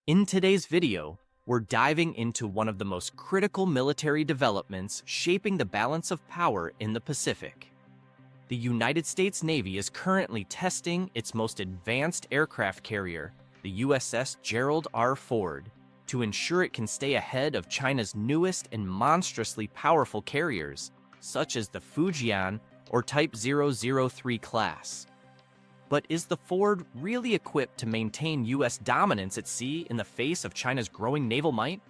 In today's video, we're diving into one of the most critical military developments shaping the balance of power in the Pacific. The United States Navy is currently testing its most advanced aircraft carrier, the USS Gerald R. to ensure it can stay ahead of China's newest and monstrously powerful carriers, such as the Fujian or Type 003 class. But is the Ford really equipped to maintain U.S. dominance at sea in the face of China's growing naval might?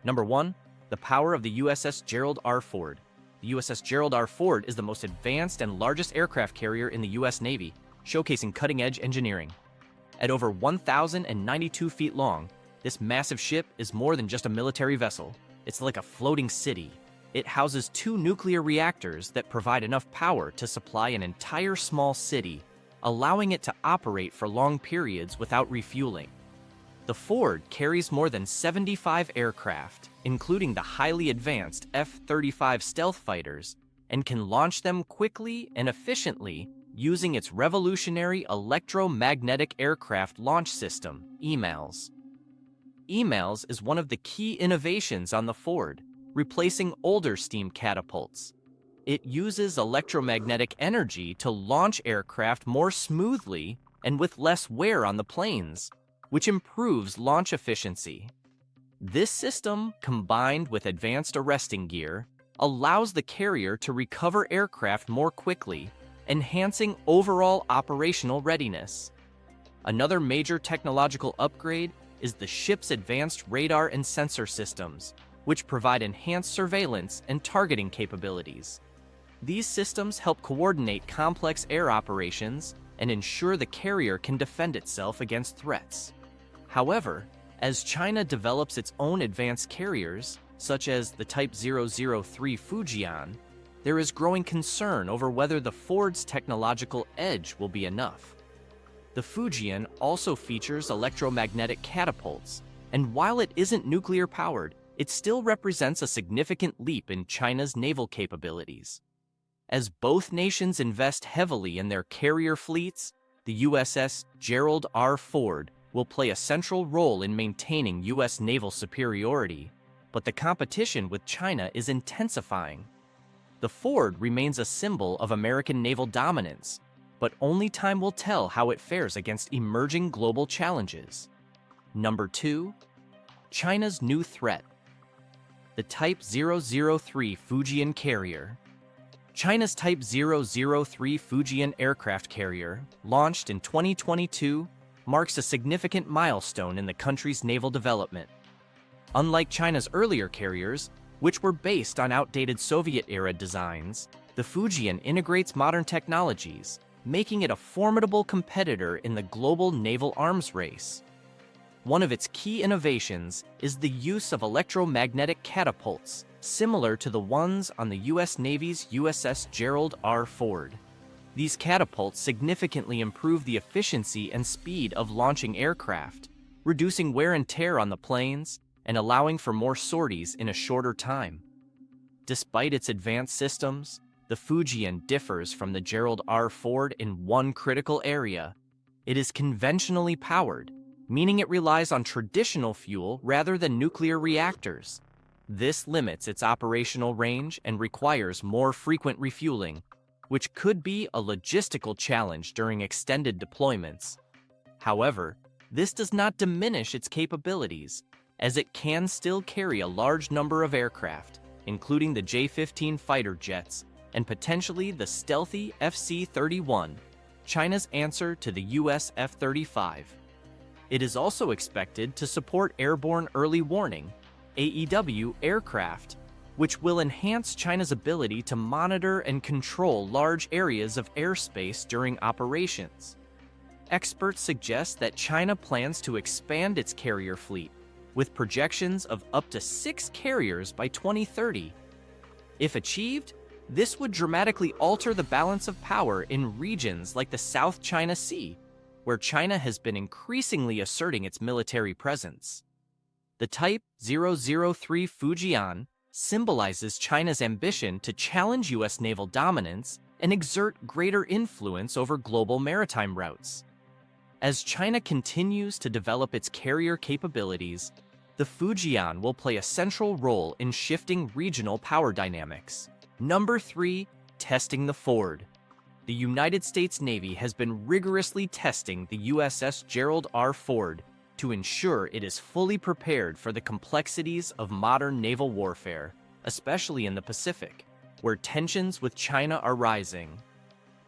Number 1. The power of the USS Gerald R. The USS Gerald R. is the most advanced and largest aircraft carrier in the U.S. Navy, showcasing cutting-edge engineering. At over 1,092 feet long, this massive ship is more than just a military vessel. It's like a floating city. It houses 2 nuclear reactors that provide enough power to supply an entire small city, allowing it to operate for long periods without refueling. The Ford carries more than 75 aircraft, including the highly advanced F-35 stealth fighters, and can launch them quickly and efficiently using its revolutionary electromagnetic aircraft launch system, EMALS. EMALS is one of the key innovations on the Ford, replacing older steam catapults. It uses electromagnetic energy to launch aircraft more smoothly and with less wear on the planes, which improves launch efficiency. This system, combined with advanced arresting gear, allows the carrier to recover aircraft more quickly, enhancing overall operational readiness. Another major technological upgrade is the ship's advanced radar and sensor systems, which provide enhanced surveillance and targeting capabilities. These systems help coordinate complex air operations and ensure the carrier can defend itself against threats. However, as China develops its own advanced carriers, such as the Type 003 Fujian, there is growing concern over whether the Ford's technological edge will be enough. The Fujian also features electromagnetic catapults, and while it isn't nuclear-powered, it still represents a significant leap in China's naval capabilities. As both nations invest heavily in their carrier fleets, the USS Gerald R. will play a central role in maintaining U.S. naval superiority, but the competition with China is intensifying. The Ford remains a symbol of American naval dominance, but only time will tell how it fares against emerging global challenges. Number 2. China's new threat. The Type 003 Fujian carrier. China's Type 003 Fujian aircraft carrier, launched in 2022, marks a significant milestone in the country's naval development. Unlike China's earlier carriers, which were based on outdated Soviet-era designs, the Fujian integrates modern technologies, making it a formidable competitor in the global naval arms race. One of its key innovations is the use of electromagnetic catapults, similar to the ones on the U.S. Navy's USS Gerald R. These catapults significantly improve the efficiency and speed of launching aircraft, reducing wear and tear on the planes and allowing for more sorties in a shorter time. Despite its advanced systems, the Fujian differs from the Gerald R. in one critical area. It is conventionally powered, meaning it relies on traditional fuel rather than nuclear reactors. This limits its operational range and requires more frequent refueling, which could be a logistical challenge during extended deployments. However, this does not diminish its capabilities, as it can still carry a large number of aircraft, including the J-15 fighter jets and potentially the stealthy FC-31, China's answer to the US F-35. It is also expected to support airborne early warning, AEW, aircraft, which will enhance China's ability to monitor and control large areas of airspace during operations. Experts suggest that China plans to expand its carrier fleet, with projections of up to 6 carriers by 2030. If achieved, this would dramatically alter the balance of power in regions like the South China Sea, where China has been increasingly asserting its military presence. The Type 003 Fujian symbolizes China's ambition to challenge U.S. naval dominance and exert greater influence over global maritime routes. As China continues to develop its carrier capabilities, the Fujian will play a central role in shifting regional power dynamics. Number 3. Testing the Ford. The United States Navy has been rigorously testing the USS Gerald R. Ford to ensure it is fully prepared for the complexities of modern naval warfare, especially in the Pacific, where tensions with China are rising.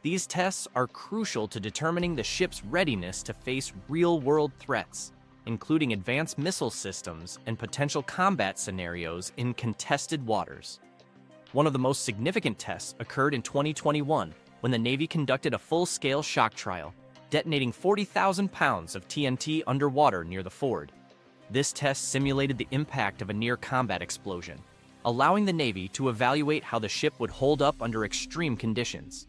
These tests are crucial to determining the ship's readiness to face real-world threats, including advanced missile systems and potential combat scenarios in contested waters. One of the most significant tests occurred in 2021 when the Navy conducted a full-scale shock trial, detonating 40,000 pounds of TNT underwater near the Ford. This test simulated the impact of a near-combat explosion, allowing the Navy to evaluate how the ship would hold up under extreme conditions.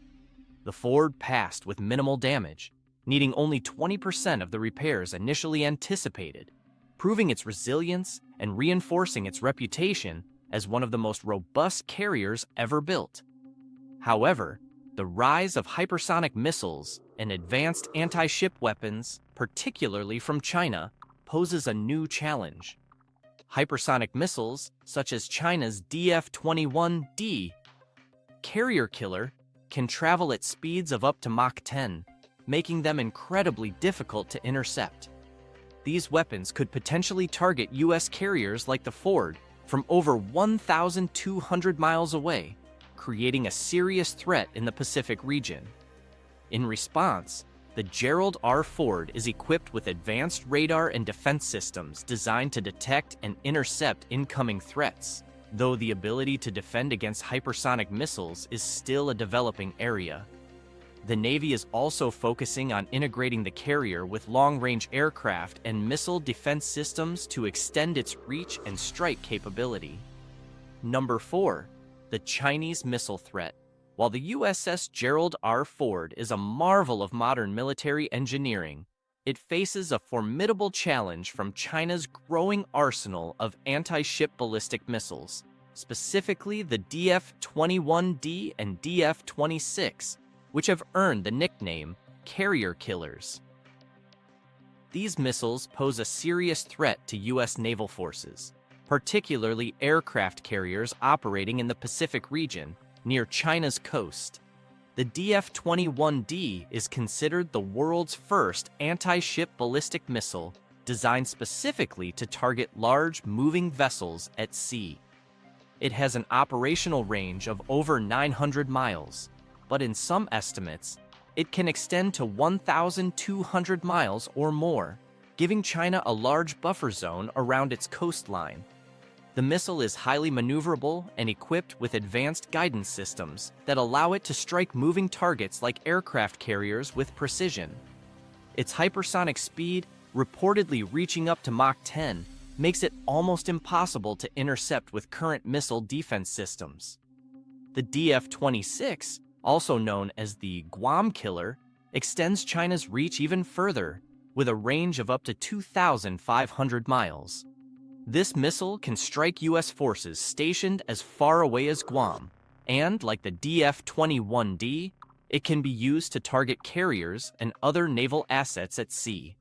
The Ford passed with minimal damage, needing only 20% of the repairs initially anticipated, proving its resilience and reinforcing its reputation as one of the most robust carriers ever built. However, the rise of hypersonic missiles and advanced anti-ship weapons, particularly from China, poses a new challenge. Hypersonic missiles, such as China's DF-21D carrier killer, can travel at speeds of up to Mach 10, making them incredibly difficult to intercept. These weapons could potentially target U.S. carriers like the Ford from over 1,200 miles away, creating a serious threat in the Pacific region. In response, the Gerald R. Ford is equipped with advanced radar and defense systems designed to detect and intercept incoming threats, though the ability to defend against hypersonic missiles is still a developing area. The Navy is also focusing on integrating the carrier with long-range aircraft and missile defense systems to extend its reach and strike capability. Number 4. The Chinese missile threat. While the USS Gerald R. Ford is a marvel of modern military engineering, it faces a formidable challenge from China's growing arsenal of anti-ship ballistic missiles, specifically the DF-21D and DF-26, which have earned the nickname carrier killers. These missiles pose a serious threat to U.S. naval forces, particularly aircraft carriers operating in the Pacific region near China's coast. The DF-21D is considered the world's first anti-ship ballistic missile designed specifically to target large moving vessels at sea. It has an operational range of over 900 miles, but in some estimates, it can extend to 1,200 miles or more, giving China a large buffer zone around its coastline. The missile is highly maneuverable and equipped with advanced guidance systems that allow it to strike moving targets like aircraft carriers with precision. Its hypersonic speed, reportedly reaching up to Mach 10, makes it almost impossible to intercept with current missile defense systems. The DF-26, also known as the Guam Killer, extends China's reach even further, with a range of up to 2,500 miles. This missile can strike U.S. forces stationed as far away as Guam, and, like the DF-21D, it can be used to target carriers and other naval assets at sea.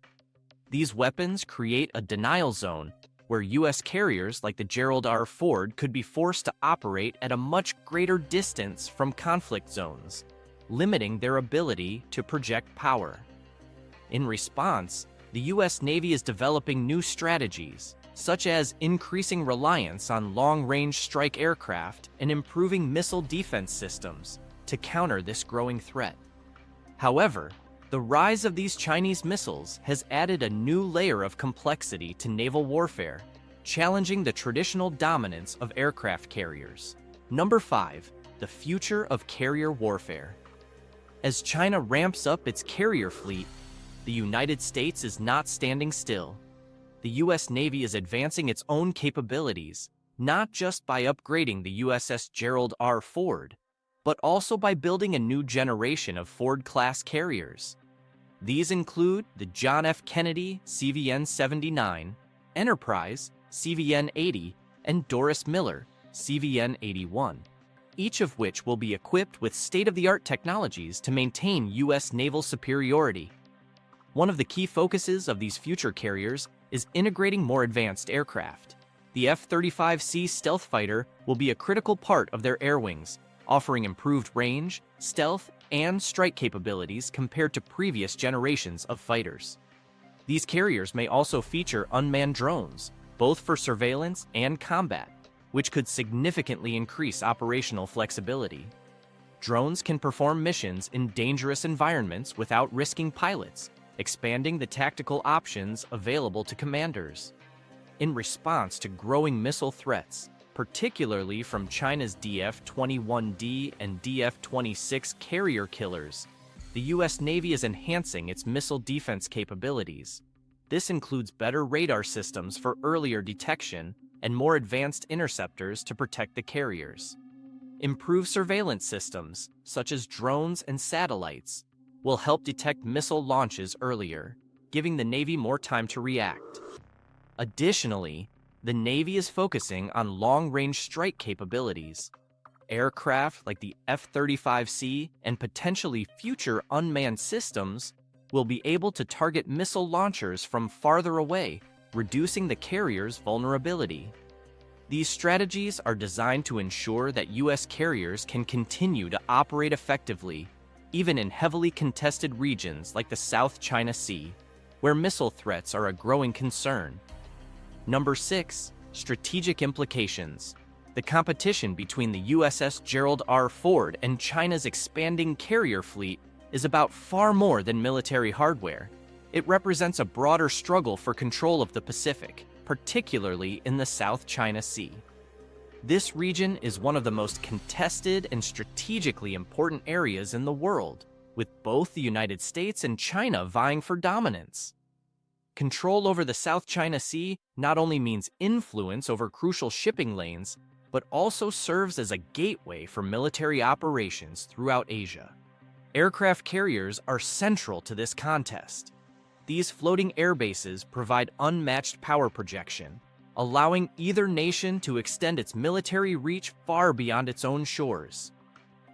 These weapons create a denial zone where U.S. carriers like the Gerald R. Ford could be forced to operate at a much greater distance from conflict zones, limiting their ability to project power. In response, the U.S. Navy is developing new strategies, such as increasing reliance on long-range strike aircraft and improving missile defense systems to counter this growing threat. However, the rise of these Chinese missiles has added a new layer of complexity to naval warfare, challenging the traditional dominance of aircraft carriers. Number 5. The future of carrier warfare. As China ramps up its carrier fleet, the United States is not standing still. The U.S. Navy is advancing its own capabilities, not just by upgrading the USS Gerald R. Ford, but also by building a new generation of Ford-class carriers. These include the John F. Kennedy CVN-79, Enterprise CVN-80, and Doris Miller CVN-81, each of which will be equipped with state-of-the-art technologies to maintain U.S. naval superiority. One of the key focuses of these future carriers is integrating more advanced aircraft. The F-35C stealth fighter will be a critical part of their air wings, offering improved range, stealth, and strike capabilities compared to previous generations of fighters. These carriers may also feature unmanned drones, both for surveillance and combat, which could significantly increase operational flexibility. Drones can perform missions in dangerous environments without risking pilots, expanding the tactical options available to commanders. In response to growing missile threats, particularly from China's DF-21D and DF-26 carrier killers, the U.S. Navy is enhancing its missile defense capabilities. This includes better radar systems for earlier detection and more advanced interceptors to protect the carriers. Improved surveillance systems, such as drones and satellites, will help detect missile launches earlier, giving the Navy more time to react. Additionally, the Navy is focusing on long-range strike capabilities. Aircraft like the F-35C and potentially future unmanned systems will be able to target missile launchers from farther away, reducing the carrier's vulnerability. These strategies are designed to ensure that U.S. carriers can continue to operate effectively, even in heavily contested regions like the South China Sea, where missile threats are a growing concern. Number 6. Strategic implications. The competition between the USS Gerald R. Ford and China's expanding carrier fleet is about far more than military hardware. It represents a broader struggle for control of the Pacific, particularly in the South China Sea. This region is one of the most contested and strategically important areas in the world, with both the United States and China vying for dominance. Control over the South China Sea not only means influence over crucial shipping lanes, but also serves as a gateway for military operations throughout Asia. Aircraft carriers are central to this contest. These floating air bases provide unmatched power projection, allowing either nation to extend its military reach far beyond its own shores.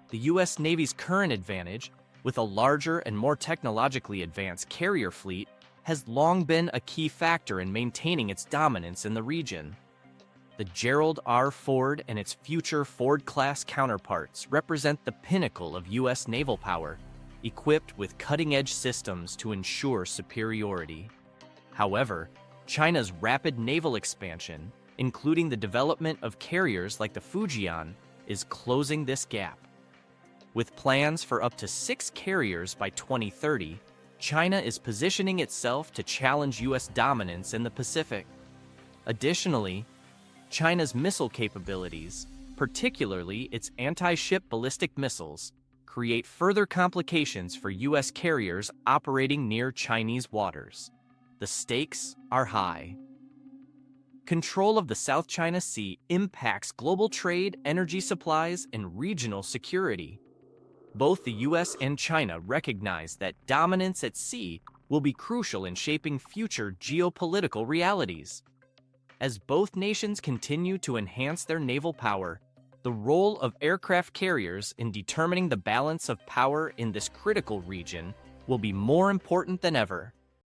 The U.S. Navy's current advantage, with a larger and more technologically advanced carrier fleet, has long been a key factor in maintaining its dominance in the region. The Gerald R. Ford and its future Ford-class counterparts represent the pinnacle of U.S. naval power, equipped with cutting-edge systems to ensure superiority. However, China's rapid naval expansion, including the development of carriers like the Fujian, is closing this gap. With plans for up to 6 carriers by 2030, China is positioning itself to challenge U.S. dominance in the Pacific. Additionally, China's missile capabilities, particularly its anti-ship ballistic missiles, create further complications for U.S. carriers operating near Chinese waters. The stakes are high. Control of the South China Sea impacts global trade, energy supplies, and regional security. Both the U.S. and China recognize that dominance at sea will be crucial in shaping future geopolitical realities. As both nations continue to enhance their naval power, the role of aircraft carriers in determining the balance of power in this critical region will be more important than ever.